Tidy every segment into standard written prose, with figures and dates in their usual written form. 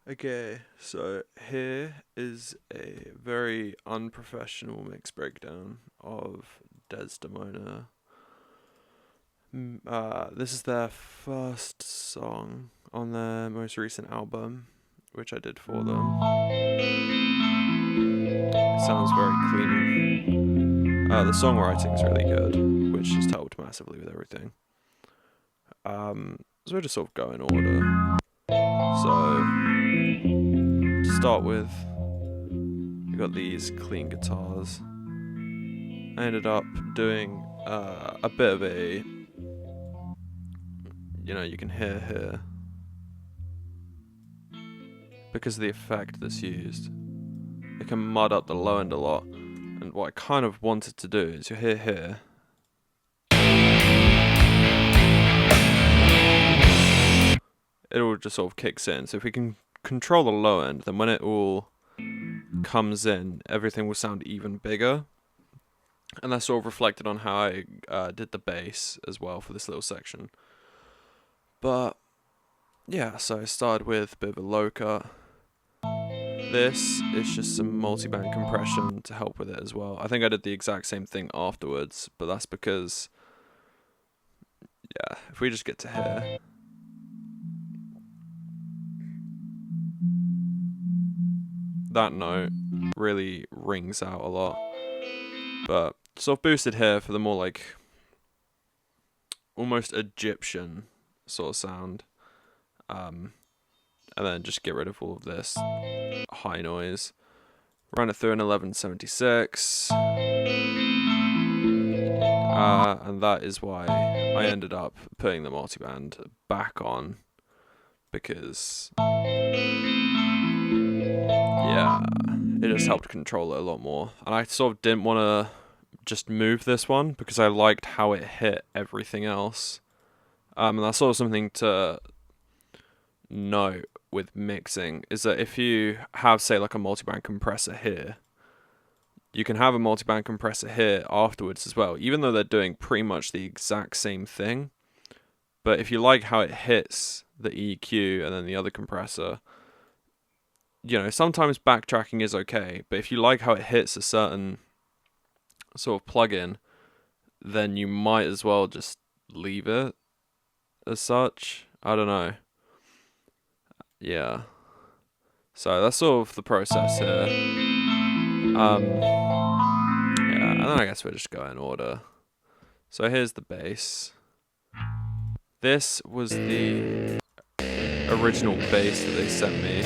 Okay, so here is a very unprofessional mix breakdown of Desdemona. This is their first song on their most recent album, which I did for them. It sounds very clean. The songwriting is really good, which just helped massively with everything. So we'll just sort of go in order. So, to start with, we got these clean guitars. I ended up doing a bit of a, you can hear here, because of the effect that's used, it can mud up the low end a lot. And what I kind of wanted to do is, you hear here, it all just sort of kicks in. So if we can control the low end, then when it all comes in, everything will sound even bigger. And that's sort of reflected on how I did the bass as well for this little section. But yeah, so I started with a bit of a low cut. This is just some multi-band compression to help with it as well. I think I did the exact same thing afterwards, but that's because, yeah, if we just get to here, that note really rings out a lot. But sort of boosted here for the more like almost Egyptian sort of sound. And then just get rid of all of this high noise. Run it through an 1176. And that is why I ended up putting the multiband back on, because yeah, it just helped control it a lot more. And I sort of didn't want to just move this one because I liked how it hit everything else. And that's sort of something to note with mixing, is that if you have, say, like a multiband compressor here, you can have a multiband compressor here afterwards as well, even though they're doing pretty much the exact same thing. But if you like how it hits the EQ and then the other compressor, sometimes backtracking is okay, but if you like how it hits a certain sort of plugin, then you might as well just leave it as such. I don't know. Yeah. So that's sort of the process here. Yeah, and then I guess we'll just go in order. So here's the bass. This was the original bass that they sent me.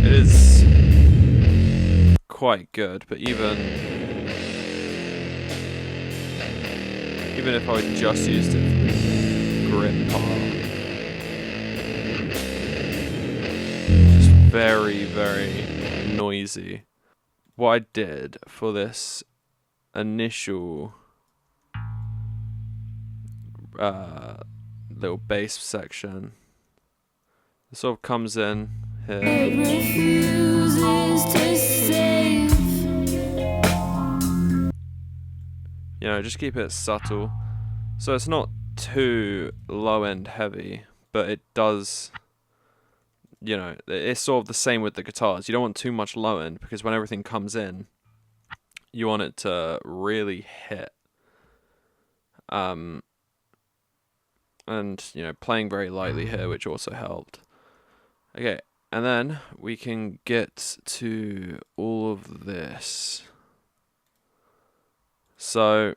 It is quite good, but even if I just used it for the grip part, just very, very noisy. What I did for this initial little bass section, it sort of comes in here. It refuses to save. Just keep it subtle. So it's not too low end heavy, but it does, it's sort of the same with the guitars. You don't want too much low end, because when everything comes in, you want it to really hit. And, playing very lightly here, which also helped. Okay, and then we can get to all of this. So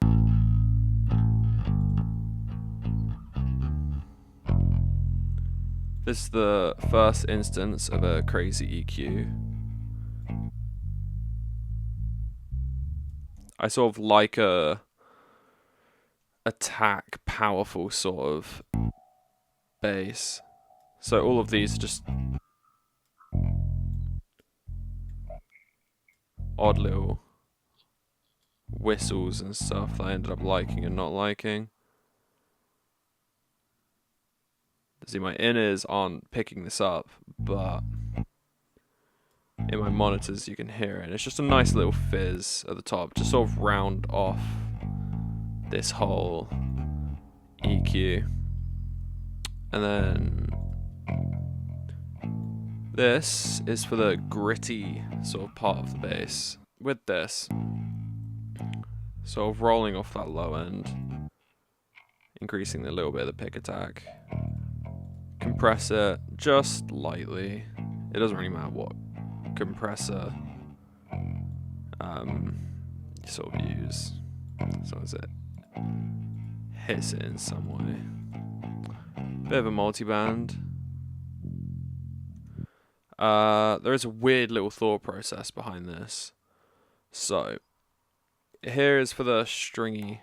this is the first instance of a crazy EQ. I sort of like a attack, powerful sort of bass. So all of these are just odd little whistles and stuff that I ended up liking and not liking. See, my in-ears aren't picking this up, but in my monitors you can hear it. And it's just a nice little fizz at the top, just sort of round off this whole EQ. And then this is for the gritty sort of part of the bass. With this, sort of rolling off that low end, increasing a little bit of the pick attack. Compress it just lightly. It doesn't really matter what compressor you sort of use, as long as it hits it in some way. Bit of a multi-band. There is a weird little thought process behind this. So, here is for the stringy.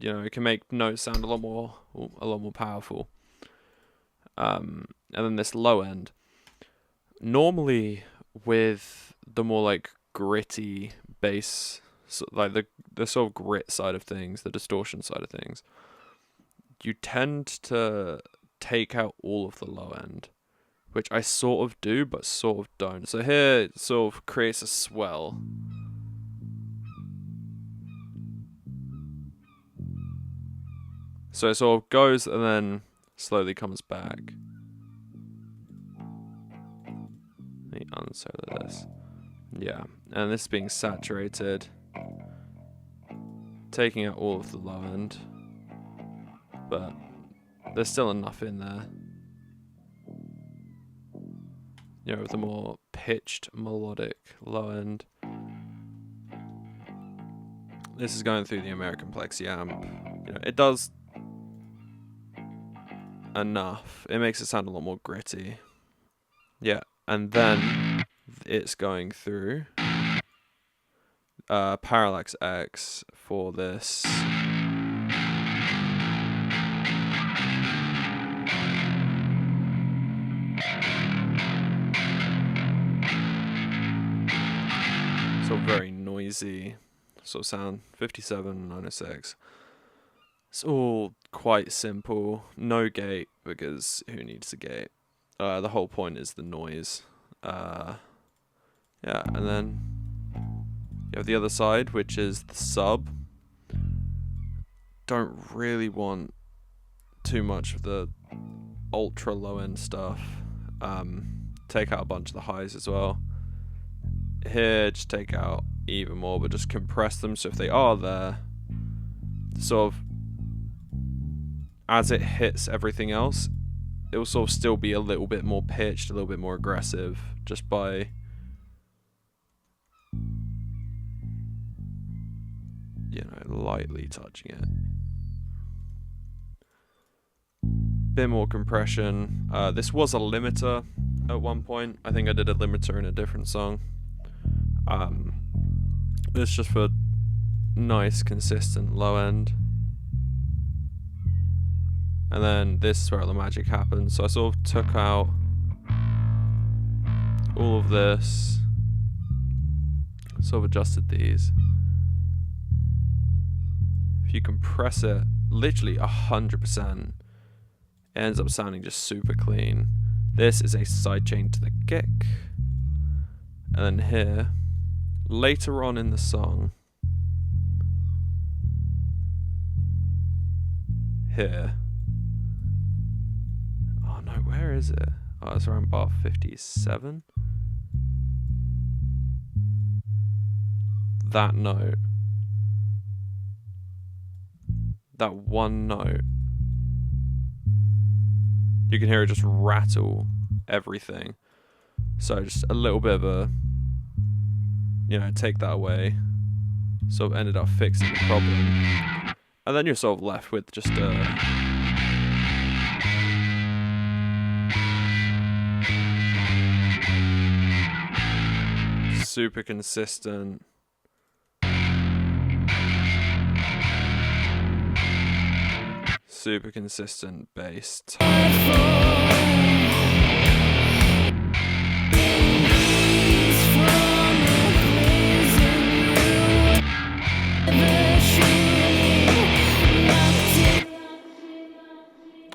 You know, it can make notes sound a lot more powerful. And then this low end. Normally, with the more like gritty bass, so like the sort of grit side of things, the distortion side of things, you tend to take out all of the low end, which I sort of do, but sort of don't. So here it sort of creates a swell. So it sort of goes and then slowly comes back. Let me unsolo this. Yeah, and this is being saturated, taking out all of the low end, but there's still enough in there. You know, with the more pitched melodic low end. This is going through the American Plexi amp. You know, it does enough. It makes it sound a lot more gritty. Yeah, and then it's going through Parallax X for this. So very noisy sort of sound. 57, 906. It's all quite simple. No gate, because who needs a gate? The whole point is the noise. Yeah, and then you have the other side, which is the sub. Don't really want too much of the ultra low end stuff. Take out a bunch of the highs as well. Here, just take out even more, but just compress them, so if they are there, sort of as it hits everything else, it will sort of still be a little bit more pitched, a little bit more aggressive, just by, you know, lightly touching it. Bit more compression. This was a limiter at one point. I think I did a limiter in a different song. This is just for nice, consistent low end. And then this is where the magic happens. So I sort of took out all of this, sort of adjusted these. If you compress it literally 100%, it ends up sounding just super clean. This is a sidechain to the kick. And then here, later on in the song, here. Oh no, where is it? Oh, it's around bar 57. That note. That one note. You can hear it just rattle everything. So just a little bit of a, you know, take that away. Sort of ended up fixing the problem. And then you're sort of left with just a super consistent, bass.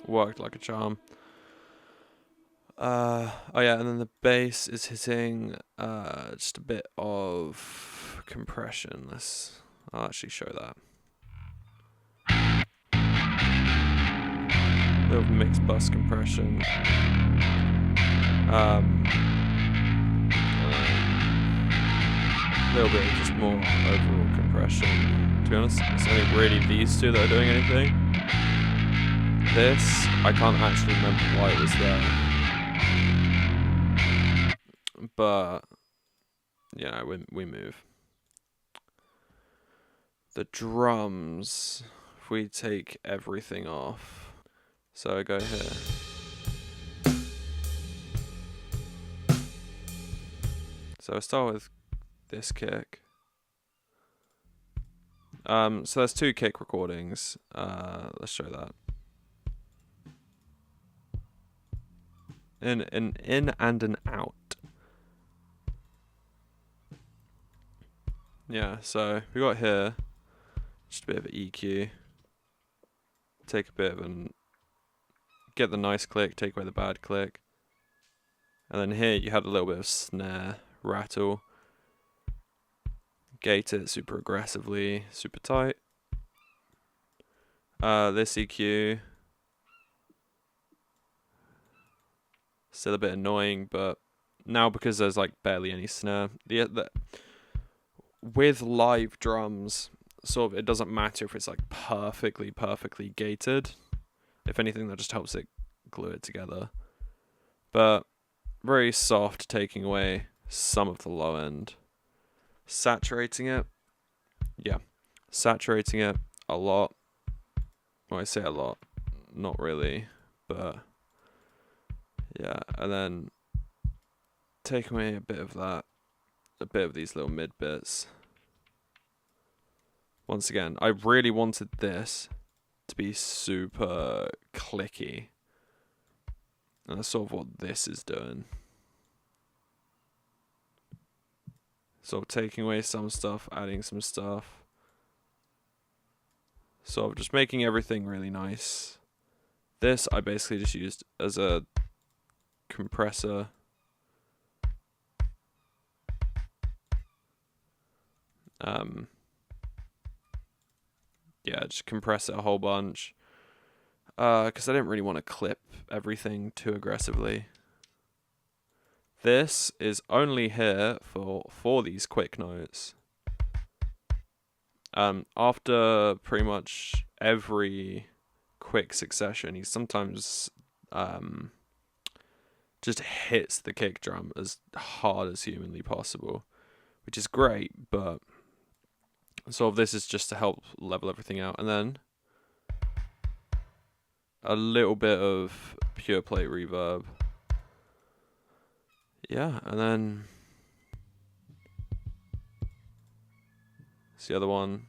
Worked like a charm. Oh yeah, and then the bass is hitting just a bit of compression. I'll actually show that. A little mixed bus compression. A little bit of just more overall compression. To be honest, it's only really these two that are doing anything. This, I can't actually remember why it was there. But, yeah, we move. The drums, if we take everything off. So I go here. So I start with this kick. So there's 2 kick recordings. Let's show that. In and an out. Yeah, so we got here just a bit of EQ. Take a bit of get the nice click, take away the bad click. And then here you had a little bit of snare, rattle. Gate it super aggressively, super tight. This EQ, still a bit annoying, but now because there's like barely any snare, with live drums, sort of it doesn't matter if it's like perfectly gated. If anything, that just helps it glue it together. But very soft, taking away some of the low end. Saturating it, yeah, saturating it a lot. Well, I say a lot, not really, but yeah. And then take away a bit of that, a bit of these little mid bits. Once again, I really wanted this to be super clicky, and that's sort of what this is doing. Sort of taking away some stuff, adding some stuff. Sort of just making everything really nice. This I basically just used as a compressor. Yeah, just compress it a whole bunch. Because I didn't really want to clip everything too aggressively. This is only here for these quick notes. After pretty much every quick succession, he sometimes just hits the kick drum as hard as humanly possible, which is great, but sort of this is just to help level everything out. And then a little bit of pure plate reverb. Yeah, and then it's the other one.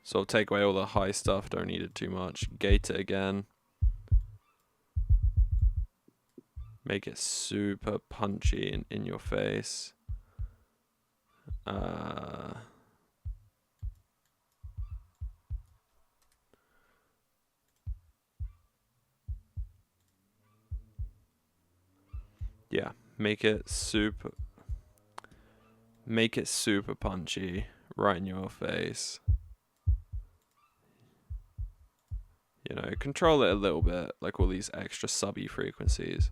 Sort of take away all the high stuff, don't need it too much. Gate it again. Make it super punchy and in your face. Yeah, make it super punchy right in your face. You know, control it a little bit, like all these extra subby frequencies.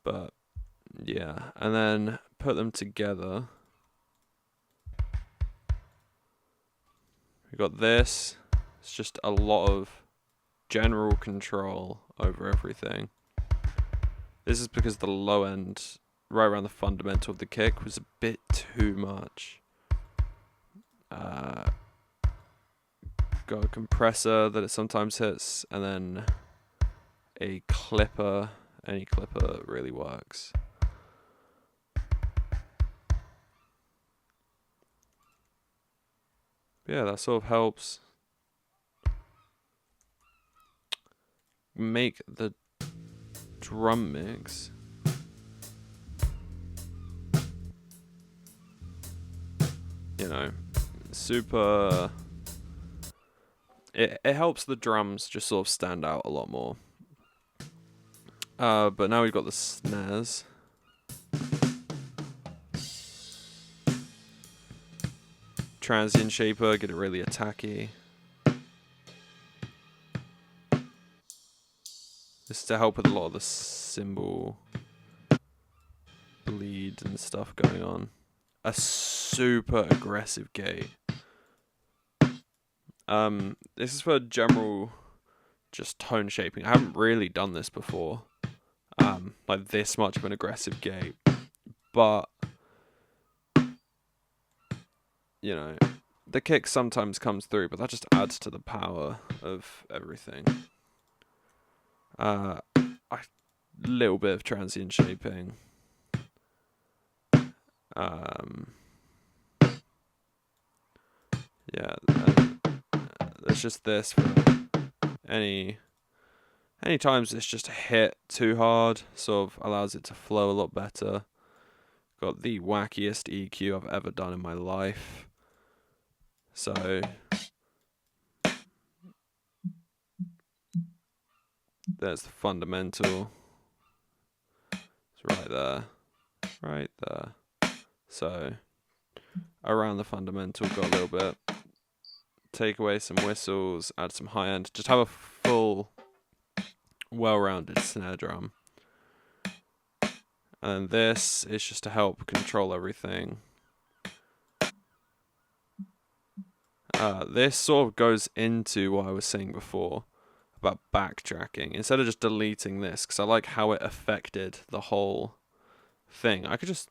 But yeah, and then put them together. We got this. It's just a lot of general control over everything. This is because the low end, right around the fundamental of the kick, was a bit too much. Got a compressor that it sometimes hits, and then a clipper. Any clipper really works. Yeah, that sort of helps make the drum mix super. It helps the drums just sort of stand out a lot more. But now we've got the snares. transient shaper, get it really attacky. This is to help with a lot of the cymbal bleed and stuff going on. A super aggressive gate. This is for general just tone shaping. I haven't really done this before. Like this much of an aggressive gate. But you know, the kick sometimes comes through, but that just adds to the power of everything. A little bit of transient shaping. Yeah, there's just this for any times it's just hit too hard, sort of allows it to flow a lot better. Got the wackiest EQ I've ever done in my life. So there's the fundamental. It's right there. Right there. So around the fundamental, got a little bit. Take away some whistles, add some high end. Just have a full, well-rounded snare drum. And this is just to help control everything. This sort of goes into what I was saying before about backtracking. Instead of just deleting this, because I like how it affected the whole thing, I could just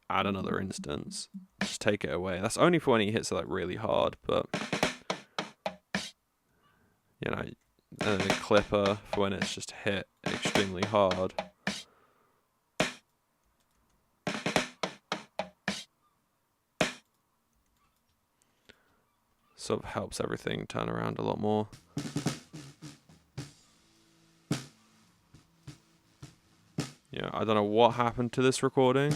add another instance, just take it away. That's only for when he hits it like really hard, but you know, and then a clipper for when it's just hit extremely hard. Sort of helps everything turn around a lot more. Yeah, I don't know what happened to this recording.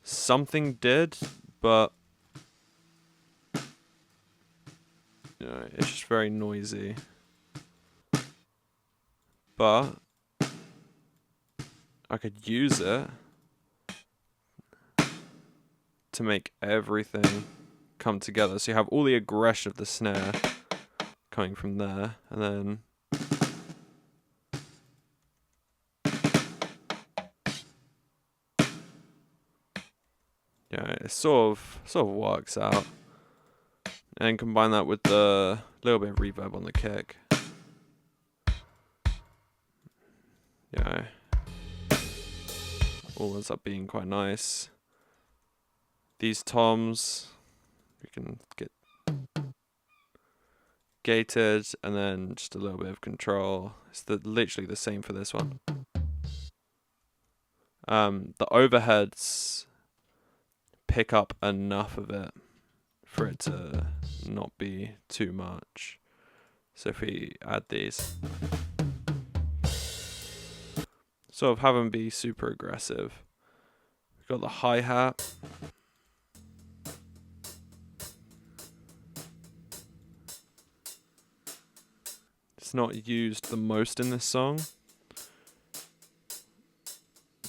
Something did, but you know, it's just very noisy. But I could use it to make everything come together. So you have all the aggression of the snare coming from there, and then yeah, it sort of works out. And combine that with the little bit of reverb on the kick. Yeah, all ends up being quite nice. These toms, we can get gated, and then just a little bit of control. It's literally the same for this one. The overheads pick up enough of it for it to not be too much. So if we add these, sort of have them be super aggressive. We've got the hi-hat. It's not used the most in this song,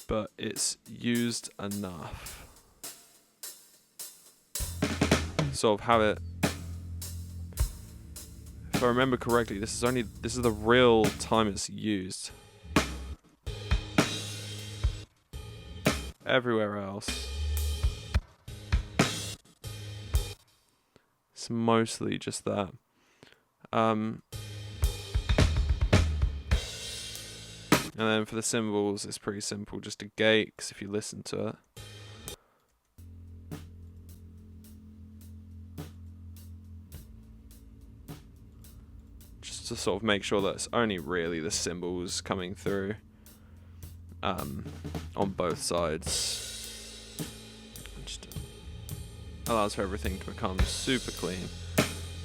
but it's used enough. Sort of have it. If I remember correctly, this is the real time it's used. Everywhere else, it's mostly just that. And then for the cymbals, it's pretty simple, just a gate, because if you listen to it. Just to sort of make sure that it's only really the cymbals coming through on both sides. Just allows for everything to become super clean.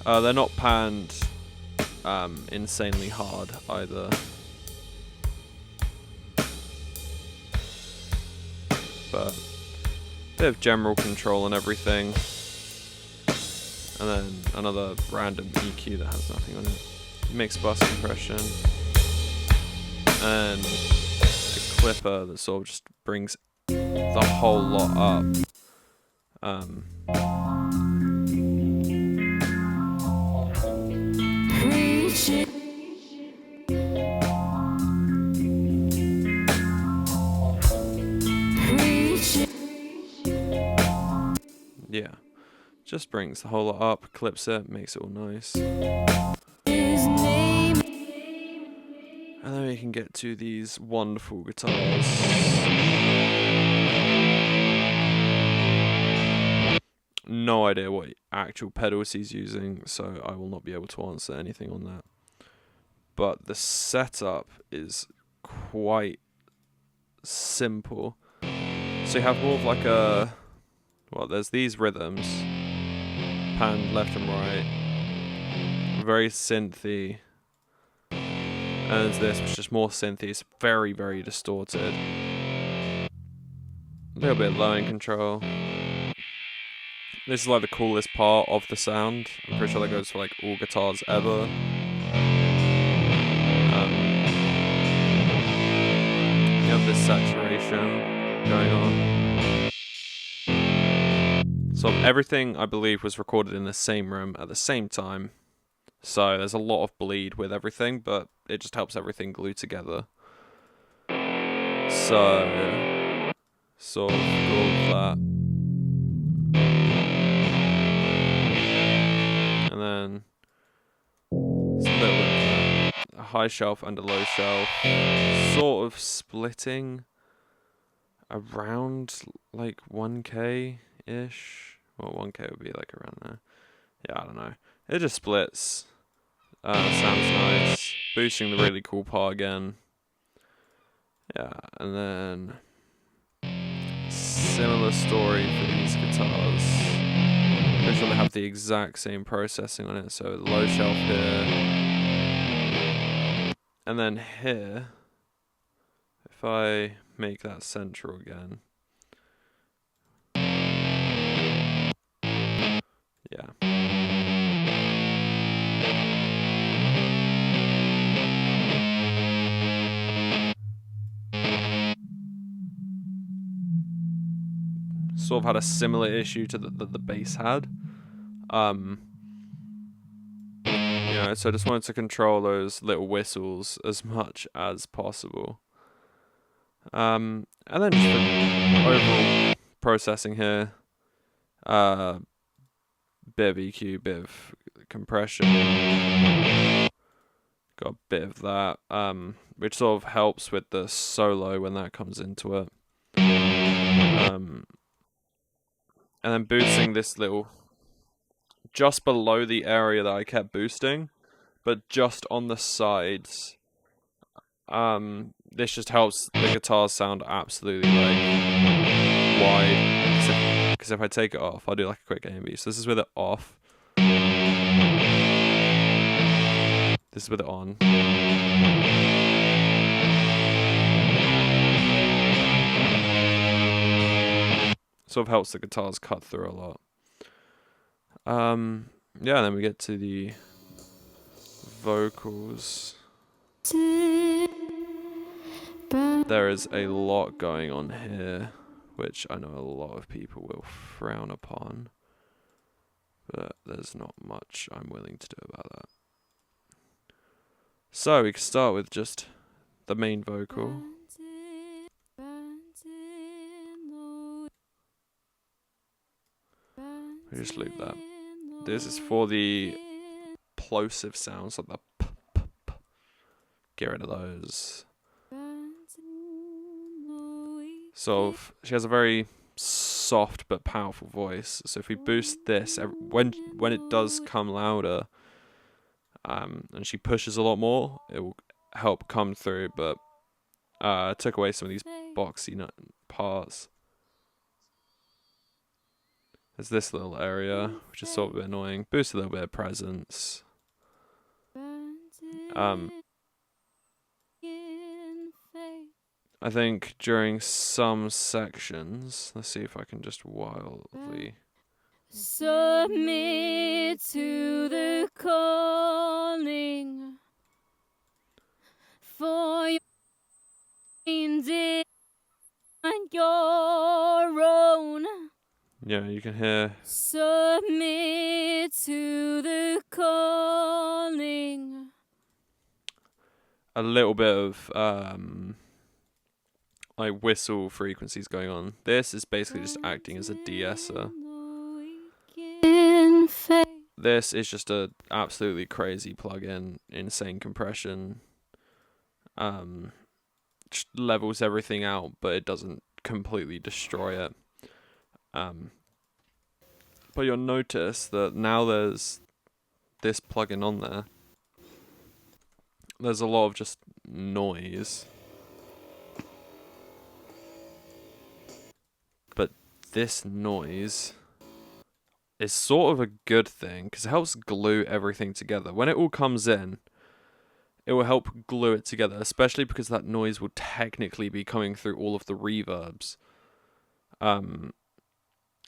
They're not panned insanely hard either. But a bit of general control and everything, and then another random EQ that has nothing on it. Mixed bus compression, and a clipper that sort of just brings the whole lot up. yeah, just brings the whole lot up, clips it, makes it all nice. His name. And then we can get to these wonderful guitars. No idea what actual pedals he's using, so I will not be able to answer anything on that. But the setup is quite simple. So you have more of like a... Well, there's these rhythms. Pan left and right. Very synthy. And there's this, which is just more synthy. It's very, very distorted. A little bit low in control. This is like the coolest part of the sound. I'm pretty sure that goes for like all guitars ever. You have this saturation going on. So everything, I believe, was recorded in the same room at the same time. So there's a lot of bleed with everything, but it just helps everything glue together. So, sort of all of that. And then it's a little bit of that. A high shelf and a low shelf. Sort of splitting around like 1K-ish. Well, 1K would be like around there. Yeah, I don't know. It just splits. Sounds nice. Boosting the really cool part again. Yeah, and then similar story for these guitars. Pretty sure they have the exact same processing on it. So the low shelf here, and then here, if I make that central again, yeah. Sort of had a similar issue to the bass had. You know, so I just wanted to control those little whistles as much as possible. And then just the overall processing here. Bit of EQ, bit of compression. Got a bit of that, which sort of helps with the solo when that comes into it. And then boosting this little, just below the area that I kept boosting, but just on the sides. This just helps the guitars sound absolutely like wide. Because if I take it off, I'll do like a quick A&B. So this is with it off. This is with it on. Sort of helps the guitars cut through a lot. Yeah, then we get to the vocals. There is a lot going on here, which I know a lot of people will frown upon, but there's not much I'm willing to do about that. So we can start with just the main vocal. We just loop that. This is for the plosive sounds, like the p, p, p. Get rid of those. So she has a very soft but powerful voice. So if we boost this, when it does come louder, and she pushes a lot more, it will help come through. But I took away some of these boxy parts. There's this little area, which is sort of a bit annoying. Boost a little bit of presence. I think during some sections, let's see if I can just wildly. Submit to the calling for your on your own. Yeah, you can hear. Submit to the calling. A little bit of like whistle frequencies going on. This is basically just acting as a de-esser. face. This is just a absolutely crazy plugin, insane compression. Just levels everything out, but it doesn't completely destroy it. But you'll notice that now there's this plugin on there. There's a lot of just noise. But this noise is sort of a good thing because it helps glue everything together. When it all comes in, it will help glue it together, especially because that noise will technically be coming through all of the reverbs.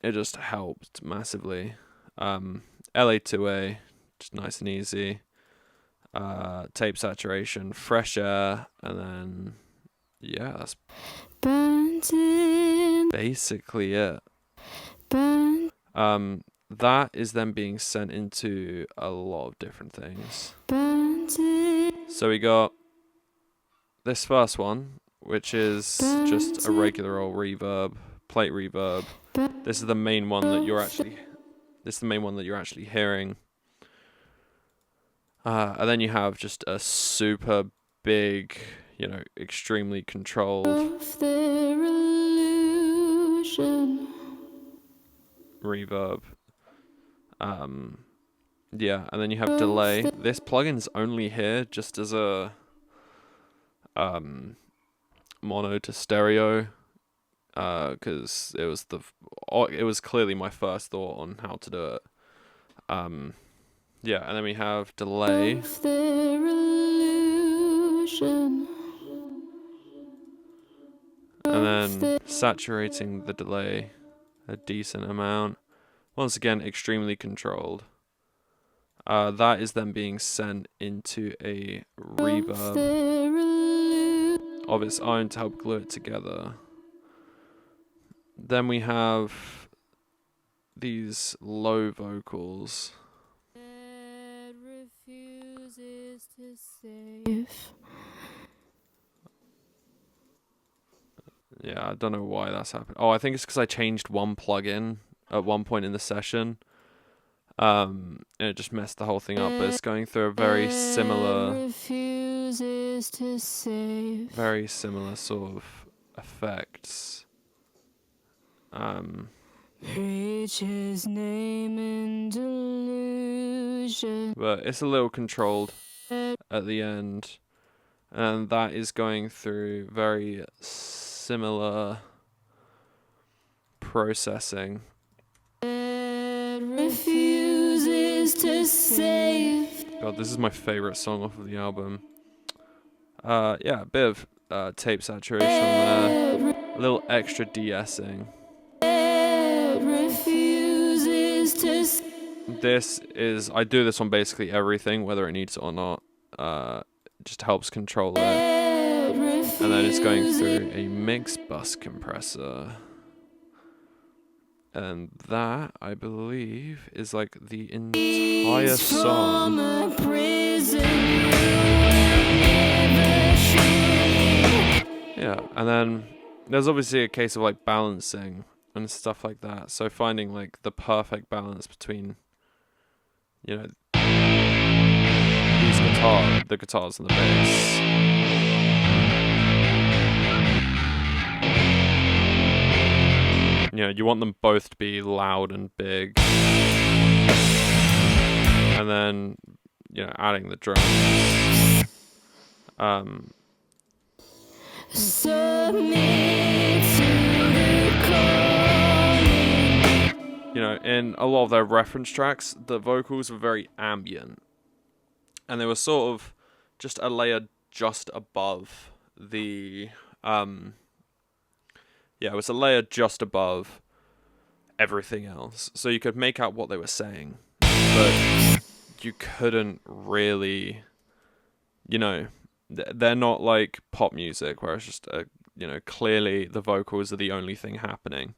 It just helped massively. LA2A, just nice and easy. Tape saturation, fresh air, and then yeah, that's basically it. That is then being sent into a lot of different things. So we got this first one, which is just a regular old reverb, plate reverb. This is the main one that you're actually hearing. And then you have just a super big, extremely controlled reverb. Yeah, and then you have delay. This plugin's only here just as a mono to stereo, because it was clearly my first thought on how to do it. Yeah, and then we have delay. And then saturating the delay a decent amount. Once again, extremely controlled. That is then being sent into a reverb of its own to help glue it together. Then we have these low vocals. Yeah, I don't know why that's happened. Oh, I think it's because I changed one plugin at one point in the session. And it just messed the whole thing up, but it's going through a very similar sort of effects. Preach his name in delusion. But it's a little controlled at the end, and that is going through very similar processing. Refuses to save. God, this is my favorite song off of the album. Yeah, a bit of tape saturation there, a little extra de-essing. I do this on basically everything, whether it needs it or not. Just helps control it. And then it's going through a mix bus compressor. And that, I believe, is like the entire song. Yeah, and then there's obviously a case of like balancing and stuff like that. So finding like the perfect balance between, the guitars and the bass. You want them both to be loud and big. And then, adding the drums. In a lot of their reference tracks, the vocals were very ambient. And they were sort of just a layer just above the... it was a layer just above everything else. So you could make out what they were saying, but you couldn't really, they're not like pop music where it's just, clearly the vocals are the only thing happening.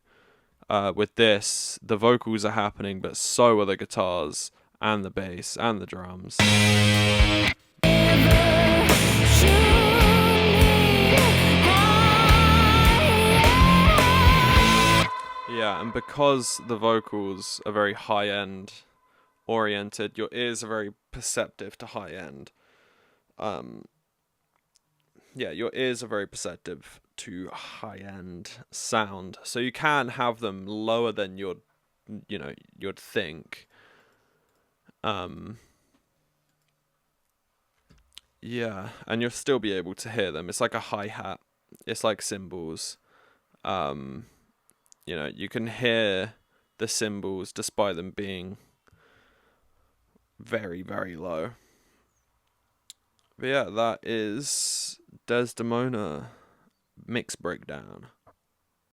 With this, the vocals are happening, but so are the guitars and the bass and the drums. Yeah, and because the vocals are very high-end oriented, your ears are very perceptive to high end. Yeah, your ears are very perceptive to high end sound, so you can have them lower than you'd think. Yeah, and you'll still be able to hear them. It's like a hi-hat. It's like cymbals. You can hear the cymbals despite them being very, very low. But yeah, that is Desdemona mix breakdown.